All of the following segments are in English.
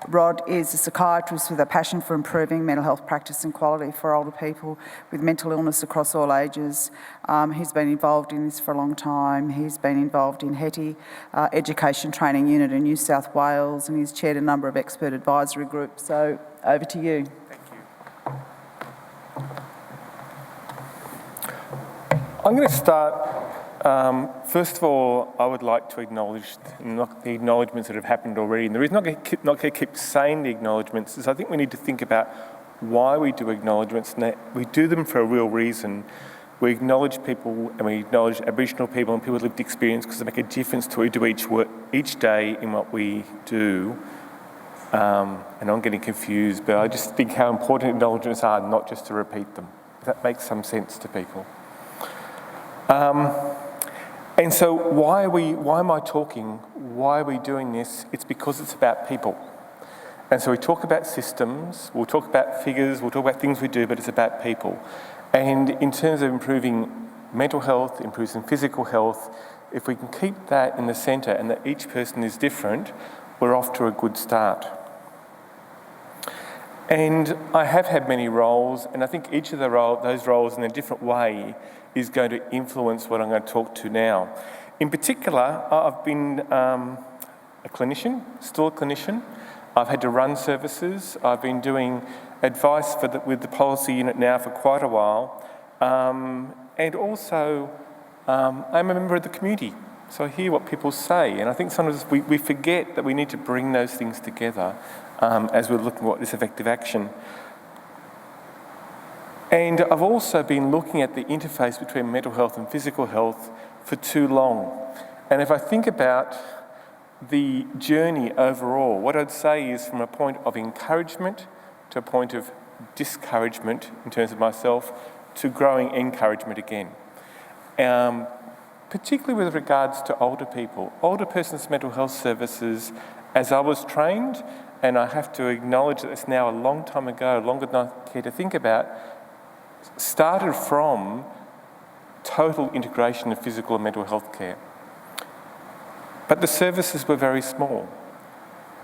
Rod is a psychiatrist with a passion for improving mental health practice and quality for older people with mental illness across all ages. He's been involved in this for a long time. He's been involved in HETI, Education Training Unit in New South Wales, and he's chaired a number of expert advisory groups. So over to you. Thank you. I'm going to start. First of all, I would like to acknowledge the acknowledgements that have happened already. And the reason I'm not going to keep saying the acknowledgements is I think we need to think about why we do acknowledgements. And we do them for a real reason. We acknowledge people and we acknowledge Aboriginal people and people with lived experience because they make a difference to what we do each day in what we do. And I'm getting confused, but I just think how important acknowledgements are, not just to repeat them. If that makes some sense to people. And so why am I talking? Why are we doing this? It's because it's about people. And so we talk about systems, we'll talk about figures, we'll talk about things we do, but it's about people. And in terms of improving mental health, improving physical health, if we can keep that in the centre and that each person is different, we're off to a good start. And I have had many roles, and I think each of those roles in a different way is going to influence what I'm going to talk to now. In particular, I've been a clinician, still a clinician. I've had to run services. I've been doing advice with the policy unit now for quite a while. And also, I'm a member of the community. So I hear what people say, and I think sometimes we forget that we need to bring those things together as we're looking at what is effective action. And I've also been looking at the interface between mental health and physical health for too long. And if I think about the journey overall, what I'd say is from a point of encouragement to a point of discouragement in terms of myself to growing encouragement again. Particularly with regards to older people. Older persons' mental health services, as I was trained, and I have to acknowledge that it's now a long time ago, longer than I care to think about, started from total integration of physical and mental health care. But the services were very small.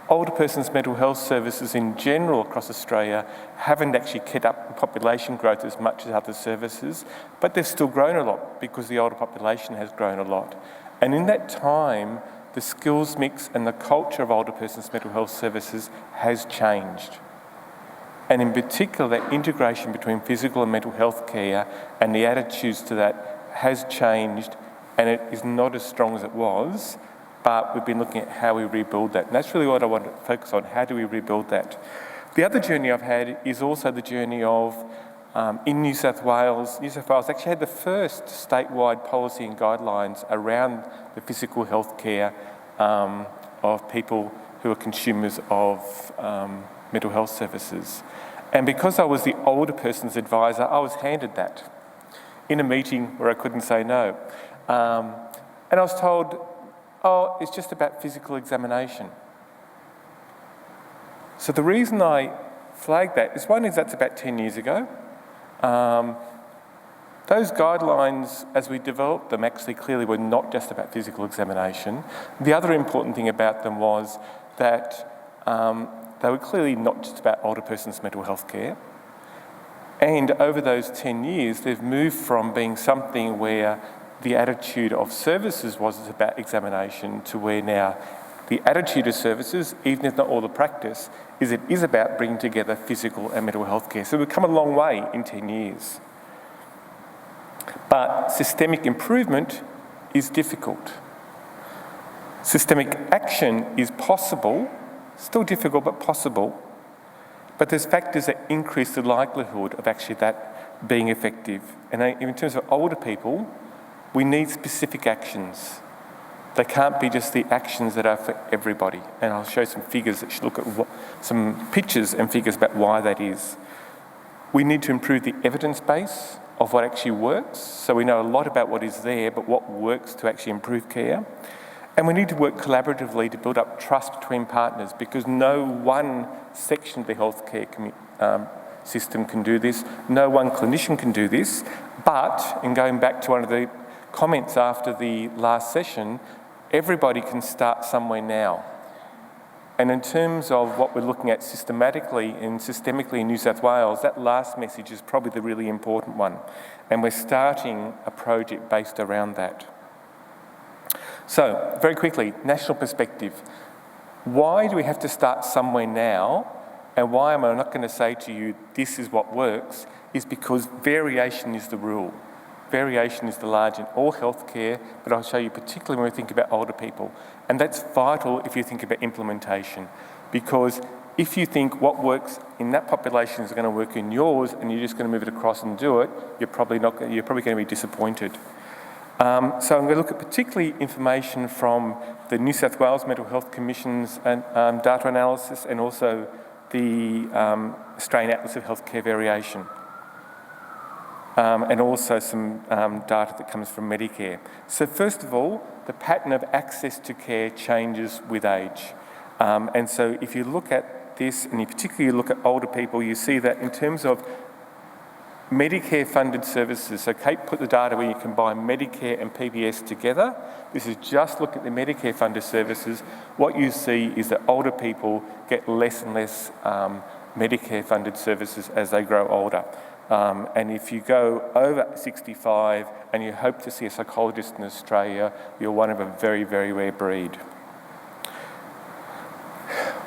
Older persons' mental health services in general across Australia haven't actually kept up with population growth as much as other services, but they've still grown a lot because the older population has grown a lot. And in that time, the skills mix and the culture of older persons' mental health services has changed. And in particular, that integration between physical and mental health care and the attitudes to that has changed, and it is not as strong as it was, but we've been looking at how we rebuild that. And that's really what I want to focus on, how do we rebuild that? The other journey I've had is also the journey of, in New South Wales actually had the first statewide policy and guidelines around the physical health care of people who are consumers of mental health services. And because I was the older person's advisor, I was handed that in a meeting where I couldn't say no. And I was told, oh, it's just about physical examination. So the reason I flagged that is one is that's about 10 years ago. Those guidelines, as we developed them, actually clearly were not just about physical examination. The other important thing about them was that they were clearly not just about older persons' mental health care. And over those 10 years, they've moved from being something where the attitude of services was about examination to where now the attitude of services, even if not all the practice, is it is about bringing together physical and mental health care. So we've come a long way in 10 years. But systemic improvement is difficult. Systemic action is possible, still difficult but possible, but there's factors that increase the likelihood of actually that being effective. And in terms of older people, we need specific actions. They can't be just the actions that are for everybody. And I'll show some figures that should look at some pictures and figures about why that is. We need to improve the evidence base of what actually works. So we know a lot about what is there, but what works to actually improve care. And we need to work collaboratively to build up trust between partners, because no one section of the healthcare system can do this. No one clinician can do this. But, in going back to one of the comments after the last session, everybody can start somewhere now. And in terms of what we're looking at systemically in New South Wales, that last message is probably the really important one. And we're starting a project based around that. So, very quickly, national perspective. Why do we have to start somewhere now? And why am I not going to say to you, this is what works, is because variation is the rule. Variation is the large in all healthcare, but I'll show you particularly when we think about older people. And that's vital if you think about implementation, because if you think what works in that population is going to work in yours and you're just going to move it across and do it, you're probably going to be disappointed. So I'm going to look at particularly information from the New South Wales Mental Health Commission's data analysis and also the Australian Atlas of Healthcare Variation. And also some data that comes from Medicare. So first of all, the pattern of access to care changes with age. And so if you look at this, and you particularly look at older people, you see that in terms of Medicare-funded services, so Kate put the data where you combine Medicare and PBS together. This is just look at the Medicare-funded services. What you see is that older people get less and less Medicare-funded services as they grow older. And if you go over 65 and you hope to see a psychologist in Australia, you're one of a very, very rare breed.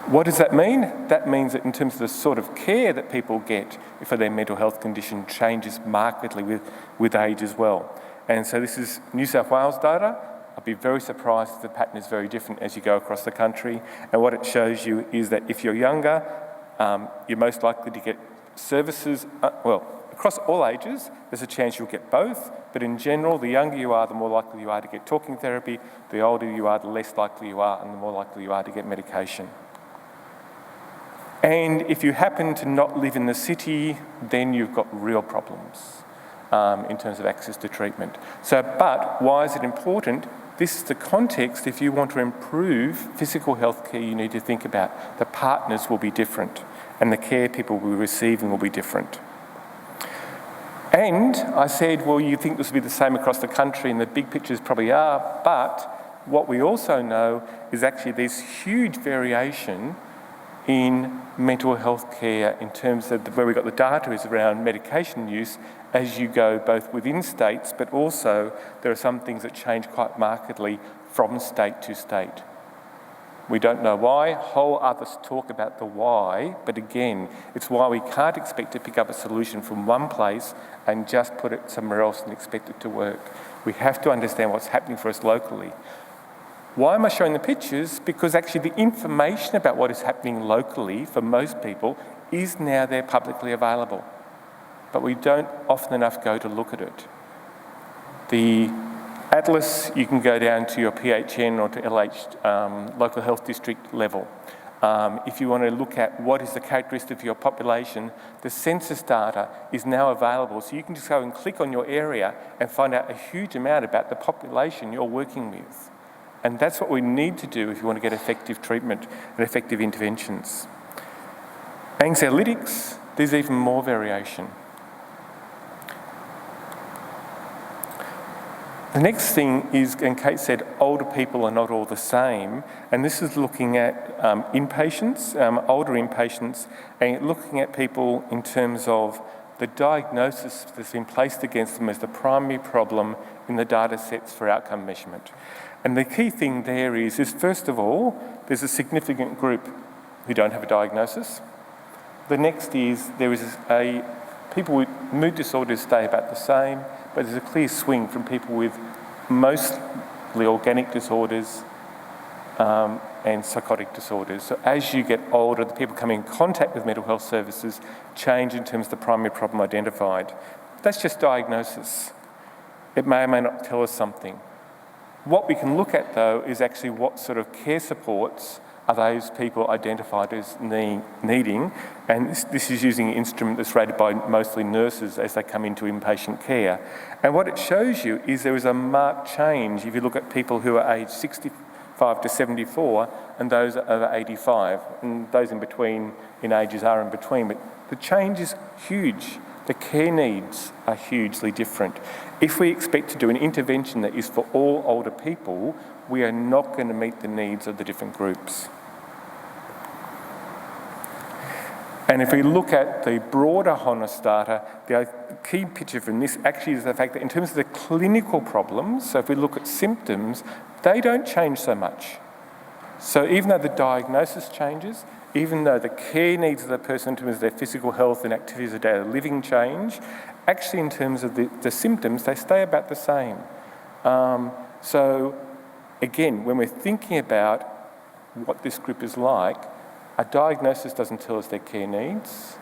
What does that mean? That means that in terms of the sort of care that people get for their mental health condition changes markedly with age as well. And so this is New South Wales data. I'd be very surprised if the pattern is very different as you go across the country. And what it shows you is that if you're younger, you're most likely to get services, across all ages, there's a chance you'll get both, but in general, the younger you are, the more likely you are to get talking therapy, the older you are, the less likely you are, and the more likely you are to get medication. And if you happen to not live in the city, then you've got real problems in terms of access to treatment. But why is it important? This is the context. If you want to improve physical health care, you need to think about the partners will be different and the care people will be receiving will be different. And I said, well, you think this will be the same across the country, and the big pictures probably are, but what we also know is actually there's huge variation in mental health care in terms of where we got the data is around medication use as you go both within states, but also there are some things that change quite markedly from state to state. We don't know why, whole others talk about the why, but again, it's why we can't expect to pick up a solution from one place and just put it somewhere else and expect it to work. We have to understand what's happening for us locally. Why am I showing the pictures? Because actually the information about what is happening locally for most people is now there publicly available. But we don't often enough go to look at it. The Atlas, you can go down to your PHN or to LH, local health district level. If you want to look at what is the characteristic of your population, the census data is now available. So you can just go and click on your area and find out a huge amount about the population you're working with. And that's what we need to do if you want to get effective treatment and effective interventions. Anxiolytics, there's even more variation. The next thing is, and Kate said, older people are not all the same. And this is looking at inpatients, older inpatients, and looking at people in terms of the diagnosis that's been placed against them as the primary problem in the data sets for outcome measurement. And the key thing there is first of all, there's a significant group who don't have a diagnosis. The next is there is people with mood disorders stay about the same, but there's a clear swing from people with mostly organic disorders and psychotic disorders. So as you get older, the people coming in contact with mental health services change in terms of the primary problem identified. That's just diagnosis. It may or may not tell us something. What we can look at, though, is actually what sort of care supports are those people identified as needing, and this is using an instrument that's rated by mostly nurses as they come into inpatient care. And what it shows you is there is a marked change if you look at people who are aged 65 to 74 and those over 85, and those in between in ages are in between, but the change is huge. The care needs are hugely different. If we expect to do an intervention that is for all older people, we are not going to meet the needs of the different groups. And if we look at the broader honest data, the key picture from this actually is the fact that in terms of the clinical problems, so if we look at symptoms, they don't change so much. So even though the diagnosis changes, even though the care needs of the person in terms of their physical health and activities of daily living change, actually in terms of the symptoms, they stay about the same. So again, when we're thinking about what this group is like, a diagnosis doesn't tell us their care needs.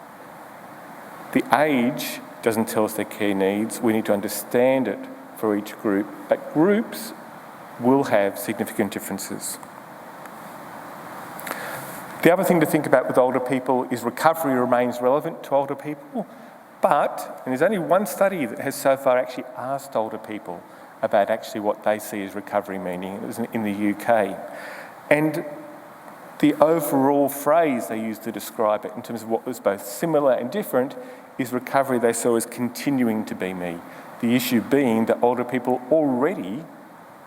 The age doesn't tell us their care needs. We need to understand it for each group, but groups will have significant differences. The other thing to think about with older people is recovery remains relevant to older people, but, and there's only one study that has so far actually asked older people about actually what they see as recovery meaning. It was in the UK. And the overall phrase they used to describe it in terms of what was both similar and different is recovery they saw as continuing to be me. The issue being that older people already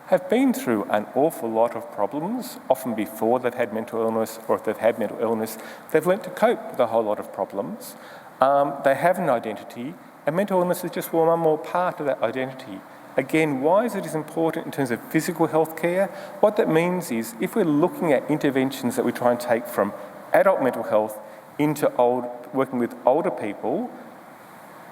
have been through an awful lot of problems, often before they've had mental illness, or if they've had mental illness, they've learnt to cope with a whole lot of problems. They have an identity, and mental illness is just one more part of that identity. Again, why is it as important in terms of physical health care? What that means is if we're looking at interventions that we try and take from adult mental health into working with older people,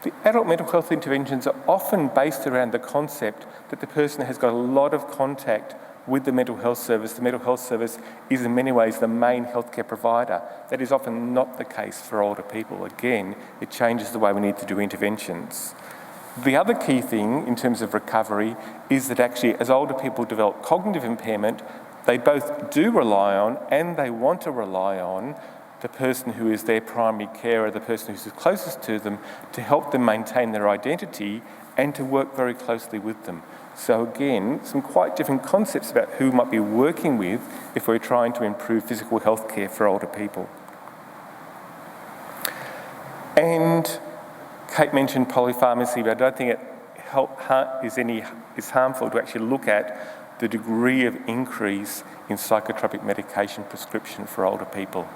the adult mental health interventions are often based around the concept that the person has got a lot of contact with the mental health service. The mental health service is in many ways the main healthcare provider. That is often not the case for older people. Again, it changes the way we need to do interventions. The other key thing in terms of recovery is that actually as older people develop cognitive impairment, they both do rely on and they want to rely on the person who is their primary carer, the person who's closest to them, to help them maintain their identity and to work very closely with them. So again, some quite different concepts about who we might be working with if we're trying to improve physical health care for older people. And Kate mentioned polypharmacy, but I don't think it is harmful to actually look at the degree of increase in psychotropic medication prescription for older people.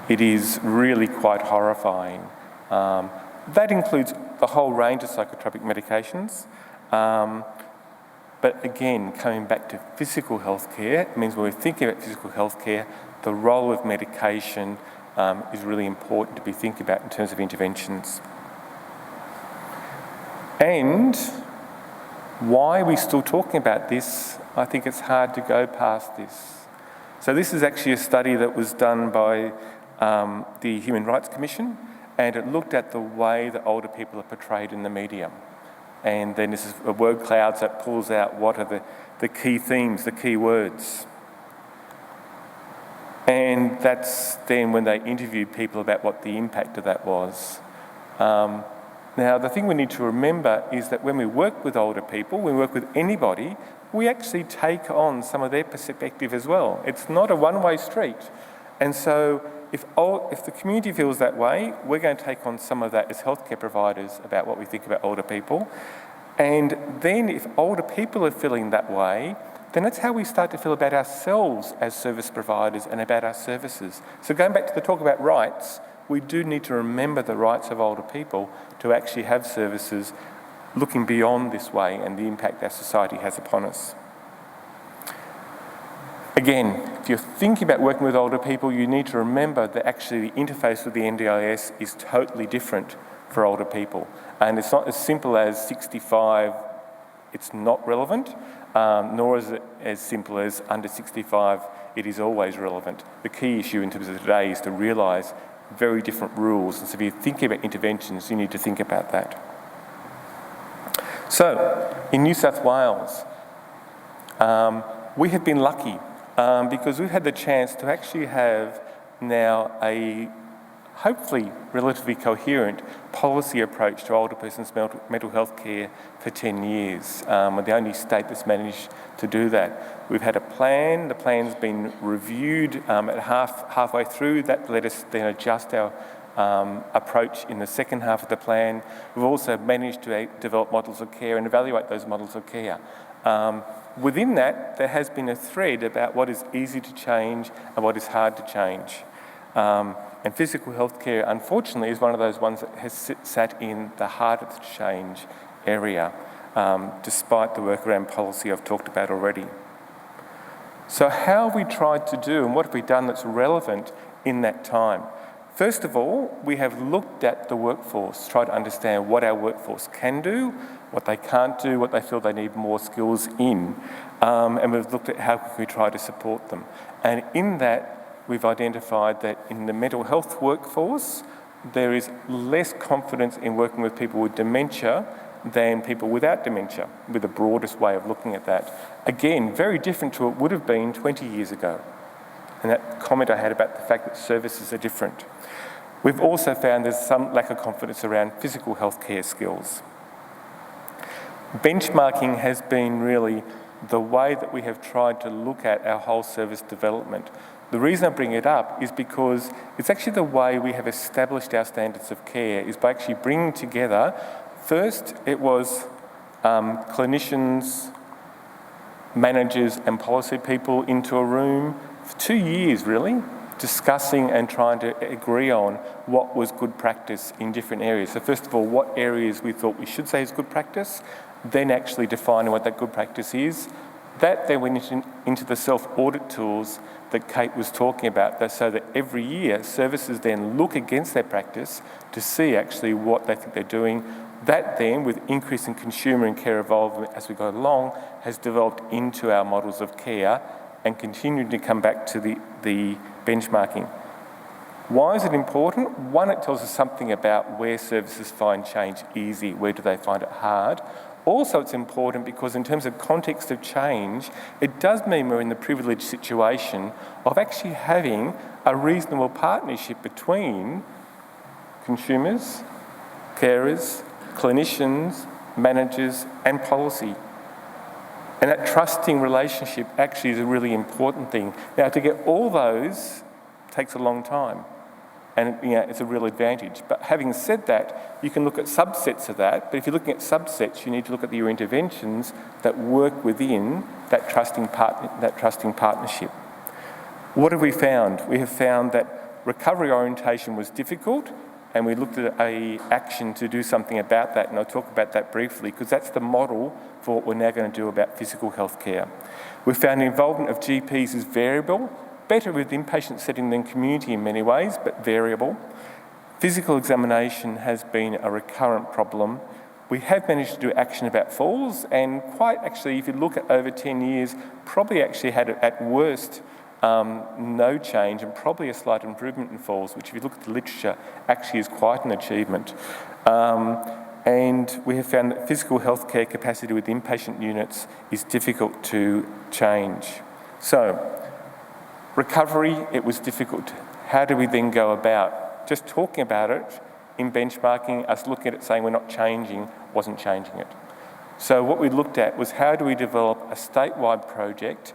It is really quite horrifying. That includes the whole range of psychotropic medications. But again, coming back to physical health care, it means when we're thinking about physical health care, the role of medication is really important to be thinking about in terms of interventions. And why are we still talking about this? I think it's hard to go past this. So this is actually a study that was done by the Human Rights Commission, and it looked at the way that older people are portrayed in the media. And then this is a word clouds that pulls out what are the key themes, the key words. And that's then when they interviewed people about what the impact of that was. Now, the thing we need to remember is that when we work with older people, when we work with anybody, we actually take on some of their perspective as well. It's not a one-way street. And so if the community feels that way, we're going to take on some of that as healthcare providers about what we think about older people. And then if older people are feeling that way, then that's how we start to feel about ourselves as service providers and about our services. So going back to the talk about rights, we do need to remember the rights of older people to actually have services looking beyond this way and the impact our society has upon us. Again, if you're thinking about working with older people, you need to remember that actually the interface with the NDIS is totally different for older people. And it's not as simple as 65, it's not relevant, nor is it as simple as under 65, it is always relevant. The key issue in terms of today is to realise very different rules. And so if you're thinking about interventions, you need to think about that. So, in New South Wales, we have been lucky because we've had the chance to actually have now a hopefully relatively coherent policy approach to older persons' mental health care for 10 years. We're the only state that's managed to do that. We've had a plan, the plan's been reviewed at halfway through. That let us then adjust our approach in the second half of the plan. We've also managed to develop models of care and evaluate those models of care. Within that, there has been a thread about what is easy to change and what is hard to change. And physical health care, unfortunately, is one of those ones that has sat in the harder to change area, despite the work around policy I've talked about already. So how have we tried to do, and what have we done that's relevant in that time? First of all, we have looked at the workforce, tried to understand what our workforce can do, what they can't do, what they feel they need more skills in, and we've looked at how can we try to support them. And in that, we've identified that in the mental health workforce, there is less confidence in working with people with dementia than people without dementia, with the broadest way of looking at that. Again, very different to what it would have been 20 years ago. And that comment I had about the fact that services are different. We've also found there's some lack of confidence around physical healthcare skills. Benchmarking has been really the way that we have tried to look at our whole service development. The reason I bring it up is because it's actually the way we have established our standards of care is by actually bringing together, first it was clinicians, managers and policy people into a room for 2 years really, discussing and trying to agree on what was good practice in different areas. So first of all, what areas we thought we should say is good practice, then actually defining what that good practice is. That then went into the self-audit tools that Kate was talking about, so that every year services then look against their practice to see actually what they think they're doing. That then, with increasing consumer and care involvement as we go along, has developed into our models of care and continued to come back to the benchmarking. Why is it important? One, it tells us something about where services find change easy, where do they find it hard. Also, it's important because in terms of context of change, it does mean we're in the privileged situation of actually having a reasonable partnership between consumers, carers, clinicians, managers, and policy. And that trusting relationship actually is a really important thing. Now, to get all those takes a long time. And it's a real advantage. But having said that, you can look at subsets of that. But if you're looking at subsets, you need to look at your interventions that work within that trusting partnership. What have we found? We have found that recovery orientation was difficult, and we looked at an action to do something about that. And I'll talk about that briefly, because that's the model for what we're now going to do about physical health care. We found the involvement of GPs is variable, better with inpatient setting than community in many ways, but variable. Physical examination has been a recurrent problem. We have managed to do action about falls, and quite actually, if you look at over 10 years, probably actually had at worst no change and probably a slight improvement in falls, which if you look at the literature, actually is quite an achievement. And we have found that physical healthcare capacity with inpatient units is difficult to change. So, recovery, it was difficult. How do we then go about? Just talking about it in benchmarking, us looking at it saying we're not changing, wasn't changing it. So what we looked at was how do we develop a statewide project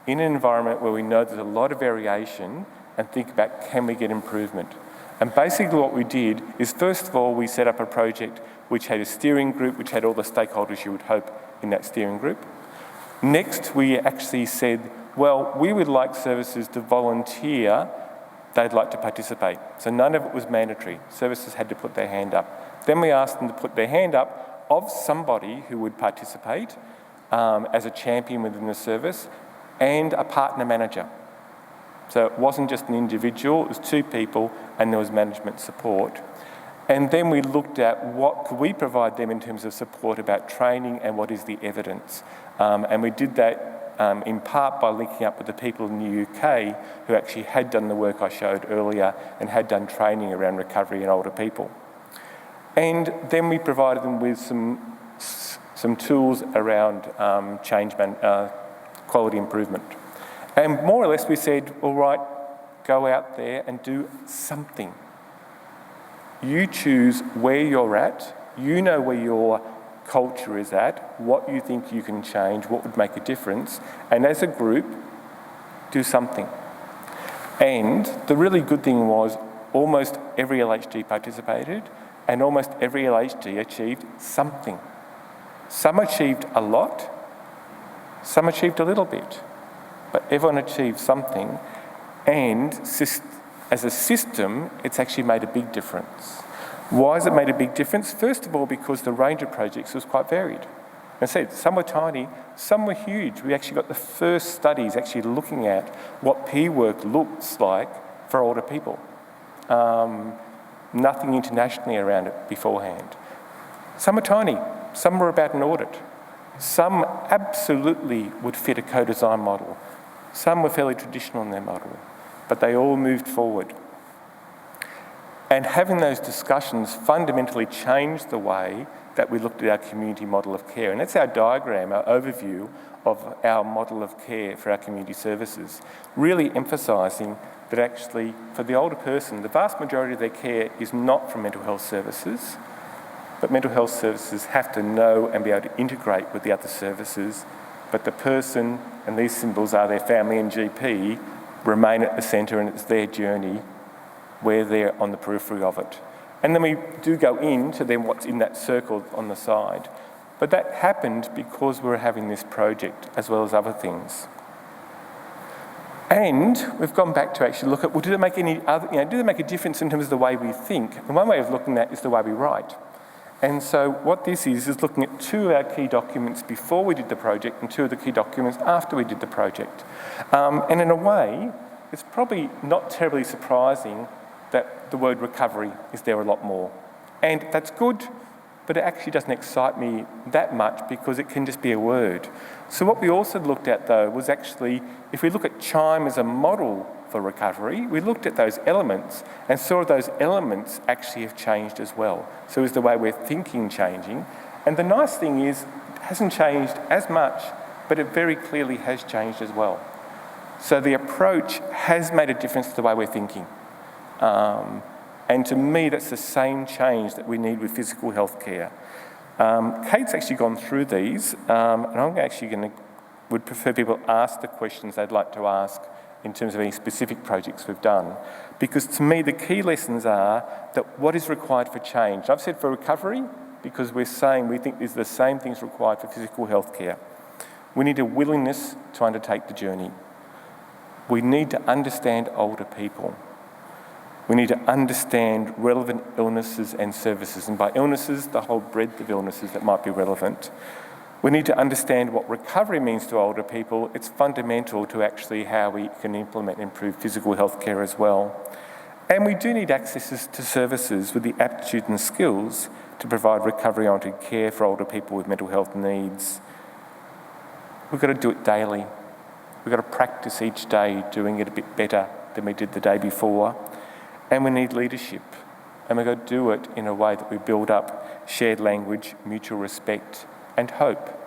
in an environment where we know there's a lot of variation and think about can we get improvement. And basically what we did is first of all we set up a project which had a steering group, which had all the stakeholders you would hope in that steering group. Next we actually said, well, we would like services to volunteer, they'd like to participate. So none of it was mandatory. Services had to put their hand up. Then we asked them to put their hand up of somebody who would participate as a champion within the service and a partner manager. So it wasn't just an individual, it was two people and there was management support. And then we looked at what could we provide them in terms of support about training and what is the evidence. And we did that in part by linking up with the people in the UK who actually had done the work I showed earlier and had done training around recovery in older people. And then we provided them with some tools around quality improvement. And more or less we said, all right, go out there and do something. You choose where you're at, you know where your culture is at, what you think you can change, what would make a difference, and as a group, do something. And the really good thing was almost every LHD participated and almost every LHD achieved something. Some achieved a lot, some achieved a little bit, but everyone achieved something, and as a system, it's actually made a big difference. Why has it made a big difference? First of all, because the range of projects was quite varied. I said, some were tiny, some were huge. We actually got the first studies actually looking at what peer work looks like for older people. Nothing internationally around it beforehand. Some are tiny, some were about an audit. Some absolutely would fit a co-design model. Some were fairly traditional in their model, but they all moved forward. And having those discussions fundamentally changed the way that we looked at our community model of care. And that's our diagram, our overview of our model of care for our community services, really emphasising that actually for the older person, the vast majority of their care is not from mental health services, but mental health services have to know and be able to integrate with the other services, but the person, and these symbols are their family and GP, remain at the centre, and it's their journey. We're there on the periphery of it. And then we do go into then what's in that circle on the side. But that happened because we were having this project as well as other things. And we've gone back to actually look at, well, did it make any other, did it make a difference in terms of the way we think? And one way of looking at that is the way we write. And so what this is looking at two of our key documents before we did the project and two of the key documents after we did the project. And in a way, it's probably not terribly surprising that the word recovery is there a lot more. And that's good, but it actually doesn't excite me that much because it can just be a word. So what we also looked at though was actually, if we look at CHIME as a model for recovery, we looked at those elements and saw those elements actually have changed as well. So is the way we're thinking changing? And the nice thing is, it hasn't changed as much, but it very clearly has changed as well. So the approach has made a difference to the way we're thinking. And to me, that's the same change that we need with physical health care. Kate's actually gone through these, and I'm actually would prefer people ask the questions they'd like to ask in terms of any specific projects we've done. Because to me, the key lessons are that what is required for change. I've said for recovery, because we're saying we think there's the same things required for physical health care. We need a willingness to undertake the journey. We need to understand older people. We need to understand relevant illnesses and services, and by illnesses, the whole breadth of illnesses that might be relevant. We need to understand what recovery means to older people. It's fundamental to actually how we can implement and improve physical health care as well. And we do need access to services with the aptitude and skills to provide recovery-oriented care for older people with mental health needs. We've got to do it daily. We've got to practice each day doing it a bit better than we did the day before. And we need leadership. And we've got to do it in a way that we build up shared language, mutual respect, and hope.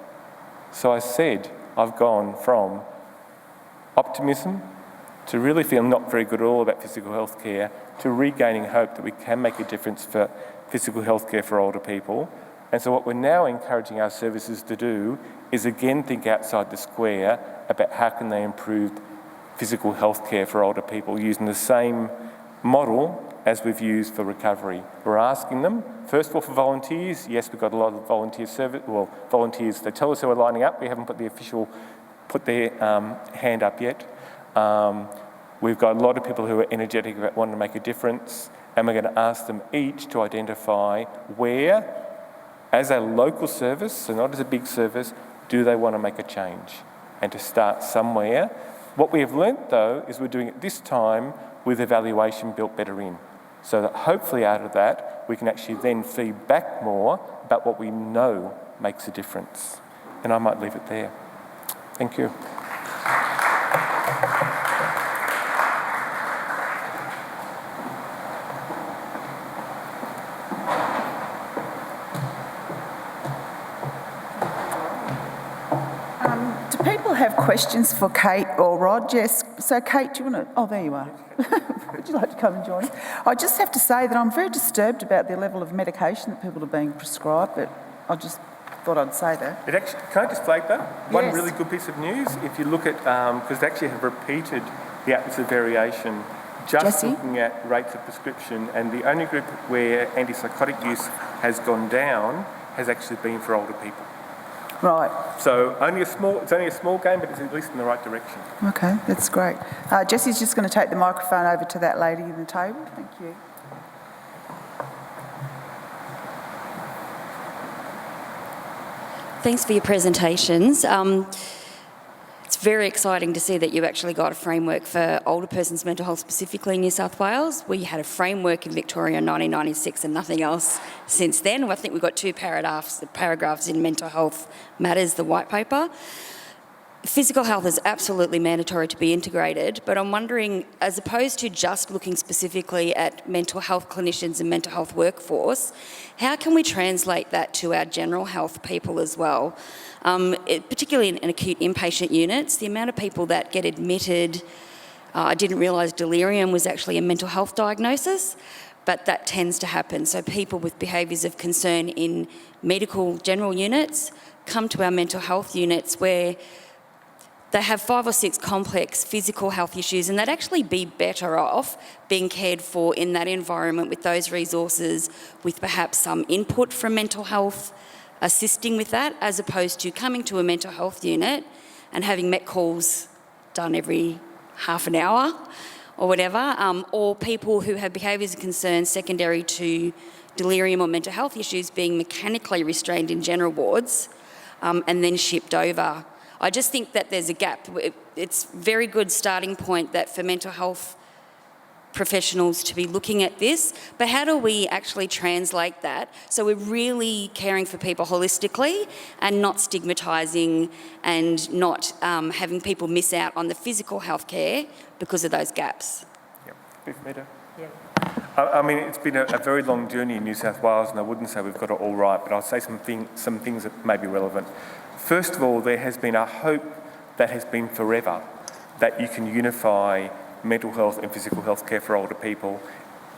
So I said, I've gone from optimism to really feeling not very good at all about physical health care to regaining hope that we can make a difference for physical health care for older people. And so what we're now encouraging our services to do is again think outside the square about how can they improve physical health care for older people using the same model as we've used for recovery. We're asking them, first of all, for volunteers. Yes, we've got a lot of volunteers, they tell us who are lining up. We haven't put their hand up yet. We've got a lot of people who are energetic about wanting to make a difference, and we're going to ask them each to identify where, as a local service, so not as a big service, do they want to make a change, and to start somewhere. What we have learnt, though, is we're doing it this time with evaluation built better in. So that hopefully out of that, we can actually then feed back more about what we know makes a difference. And I might leave it there. Thank you. Do people have questions for Kate or Rod? Yes. So Kate, do you want to... Oh, there you are. Would you like to come and join us? I just have to say that I'm very disturbed about the level of medication that people are being prescribed, but I just thought I'd say that. It actually, can I just flag that? Yes. One really good piece of news, if you look at, because they actually have repeated the absence of variation, just Jessie? looking at rates of prescription, and the only group where antipsychotic use has gone down has actually been for older people. Right. So it's only a small game, but it's at least in the right direction. Okay, that's great. Jessie's just going to take the microphone over to that lady in the table. Thank you. Thanks for your presentations. It's very exciting to see that you've actually got a framework for older persons' mental health specifically in New South Wales. We had a framework in Victoria in 1996 and nothing else since then. I think we've got two paragraphs in Mental Health Matters, the white paper. Physical health is absolutely mandatory to be integrated, but I'm wondering, as opposed to just looking specifically at mental health clinicians and mental health workforce, how can we translate that to our general health people as well? Particularly in acute inpatient units, the amount of people that get admitted, I didn't realise delirium was actually a mental health diagnosis, but that tends to happen. So people with behaviours of concern in medical general units come to our mental health units where they have 5 or 6 complex physical health issues, and they'd actually be better off being cared for in that environment with those resources, with perhaps some input from mental health assisting with that, as opposed to coming to a mental health unit and having met calls done every half an hour or whatever, or people who have behaviours of concern secondary to delirium or mental health issues being mechanically restrained in general wards and then shipped over. I just think that there's a gap. It's a very good starting point that for mental health professionals to be looking at this, but how do we actually translate that so we're really caring for people holistically and not stigmatising and not having people miss out on the physical health care because of those gaps? Yep. I mean, it's been a very long journey in New South Wales, and I wouldn't say we've got it all right, but I'll say some things that may be relevant. First of all, there has been a hope that has been forever that you can unify mental health and physical health care for older people.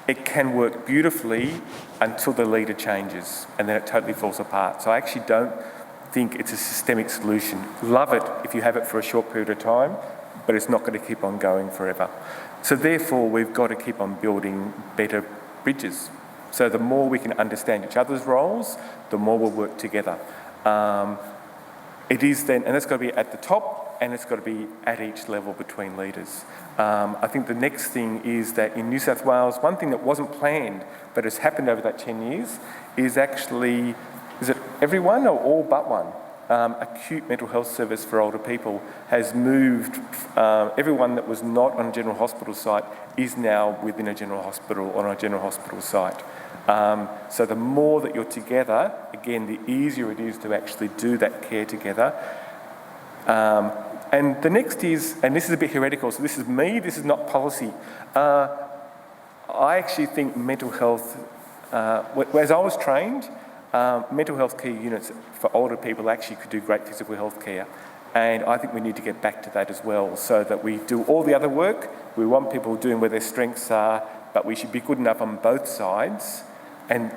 It can work beautifully until the leader changes, and then it totally falls apart. So I actually don't think it's a systemic solution. Love it if you have it for a short period of time, but it's not going to keep on going forever. So therefore, we've got to keep on building better bridges. So the more we can understand each other's roles, the more we'll work together. It is then, and it's got to be at the top, and it's got to be at each level between leaders. I think the next thing is that in New South Wales, one thing that wasn't planned but has happened over that 10 years is actually, is it everyone or all but one? Acute mental health service for older people has moved, everyone that was not on a general hospital site is now within a general hospital, on a general hospital site. So the more that you're together, again, the easier it is to actually do that care together. And the next is, and this is a bit heretical, so this is me, this is not policy. I actually think mental health, as I was trained, mental health care units for older people actually could do great physical health care. And I think we need to get back to that as well, so that we do all the other work. We want people doing where their strengths are, but we should be good enough on both sides and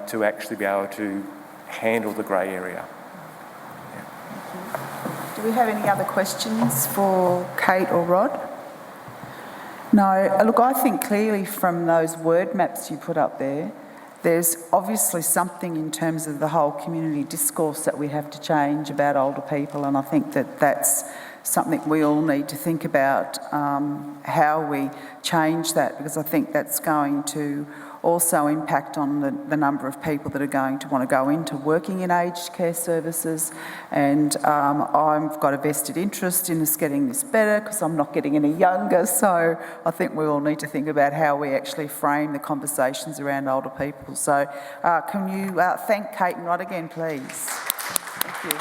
to actually be able to handle the grey area. Do we have any other questions for Kate or Rod? No. Look, I think clearly from those word maps you put up there, there's obviously something in terms of the whole community discourse that we have to change about older people, and I think that that's something we all need to think about, how we change that, because I think that's going to also impact on the number of people that are going to want to go into working in aged care services. And I've got a vested interest in us getting this better because I'm not getting any younger. So I think we all need to think about how we actually frame the conversations around older people. So can you thank Kate and Rod again, please? Thank you.